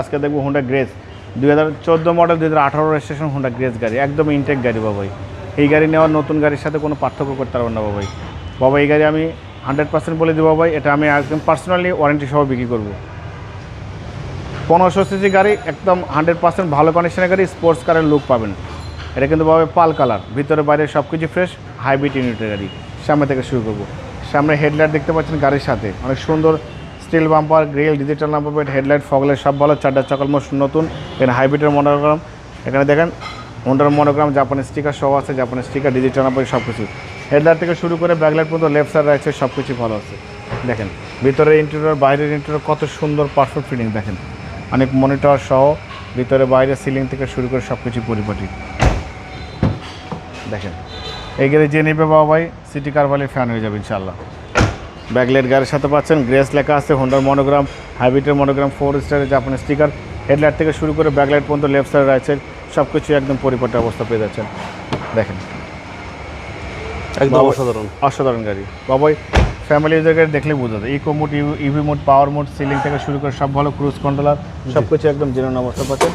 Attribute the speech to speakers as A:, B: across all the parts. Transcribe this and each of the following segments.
A: আজকে দেখবো Honda grace 2014 model 2018 registration Honda grace গাড়ি, একদম ইনটেক গাড়ি বাবাই। এই গাড়ি নেওয়ার নতুন গাড়ির সাথে কোনো পার্থক্য করতে পারবেন না বাবাই। বাবা এই গাড়ি আমি 100% বলে দেবো বাবাই, এটা আমি একদম পার্সোনালি ওয়ারেন্টি সহ বিক্রি করবো। 1500 সিসি গাড়ি, একদম 100% ভালো কন্ডিশনের গাড়ি, স্পোর্টস কারের লুক পাবেন। এটা কিন্তু বাবা পাল কালার, ভিতরে বাইরে সব কিছু ফ্রেশ, হাইব্রিড ইউনিটের গাড়ি। সামনে থেকে শুরু করবো। সামনে হেডলাইট দেখতে পাচ্ছেন গাড়ির সাথে, অনেক সুন্দর still bumper, grill, digital number plate, headlight, fog light সব ভালো, চারটা চাকার মোস্ট নতুন। এখানে হাইব্রিডের মনোগ্রাম, এখানে দেখেন হোন্ডার মনোগ্রাম, জাপানের স্টিকার সব আছে, জাপানের স্টিকার, ডিজিটাল নাম্বার সব কিছু। হেডলাইট থেকে শুরু করে ব্যাকলাইট পর্যন্ত লেফট সাইড রাইট সাইড সব কিছু ভালো আছে। দেখেন ভিতরের ইন্টেরিয়র, বাইরের ইন্টেরিয়র কত সুন্দর পারফেক্ট ফিটিং। দেখেন অনেক মনিটর সহ, ভিতরে বাইরে সিলিং থেকে শুরু করে সব কিছু পরিপাটি। দেখেন এই গাড়ি যে নেবে বাবা ভাই সিটি কারভালি ফ্যান হয়ে যাবে ইনশাল্লাহ। ব্যাকলাইট গাড়ির সাথে পাচ্ছেন, গ্রেস লেখা আছে, হোন্ডার মনোগ্রাম, হাইব্রিডের মনোগ্রাম, 4 স্টারের জাপানের স্টিকার। হেডলাইট থেকে শুরু করে ব্যাকলাইট পর্যন্ত লেফট সাইড রাইট সাইড সব কিছু একদম পরিপাটি অবস্থা পেয়ে যাচ্ছেন। দেখেন
B: একদম অসাধারণ
A: অসাধারণ গাড়ি বাবাই। ফ্যামিলি ইউজার গাড়ি দেখলেই বোঝা যায়। Eco mode, EV mode, power mode, ceiling থেকে শুরু করে সব ভালো, ক্রুজ কন্ট্রোলার সব কিছু একদম জেনুইন অবস্থা পাচ্ছেন।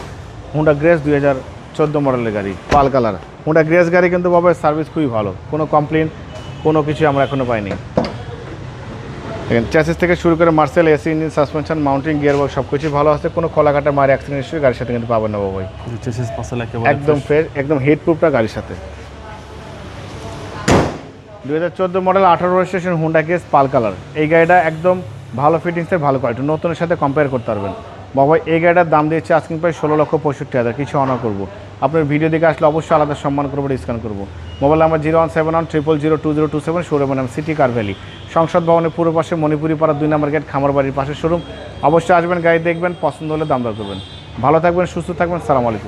A: হোন্ডা গ্রেস 2014 মডেলের গাড়ি, পাল কালার। হোন্ডা গ্রেস গাড়ি কিন্তু বাবা সার্ভিস খুবই ভালো, কোনো কমপ্লেন কোনো কিছু আমরা এখনও পাইনি। দেখেন চ্যাসিস থেকে শুরু করে Marcel, AC engine, suspension, mounting, gear box সব কিছু ভালো আছে, কোনো খোলাকাটা মার অ্যাক্সিডেন্ট হিস্ট্রি গাড়ির সাথে কিন্তু পাবেন না বাবাই। একদম ফ্রেশ, একদম হিট প্রুফটা গাড়ির সাথে। 2014 মডেল 18 রেজিস্ট্রেশন হোন্ডা গ্রেস পাল কালার। এই গাড়িটা একদম ভালো ফিটিংসের, ভালো কোয়ালিটি, নতুনের সাথে কম্পেয়ার করতে পারবেন বাবা। এই গাড়িটার দাম দিয়েছে আজকে প্রায় 16,65,000, কিছু অনার করবো। আপনার ভিডিও দেখে আসলে অবশ্যই আলাদা সম্মান করবো, ডিসকাউন্ট করবো। মোবাইল নাম্বার 01710002027, শোরুমের নাম সিটি কার ভ্যালি, সংসদ ভবনের পূর্ব পাশে, মণিপুরি পাড়া 2 নম্বর গেট, খামার বাড়ির পাশে শোরুম। অবশ্যই আসবেন, গাড়ি দেখবেন, পছন্দ হলে দাম দর করবেন। ভালো থাকবেন, সুস্থ থাকবেন, সালাম আলাইকুম।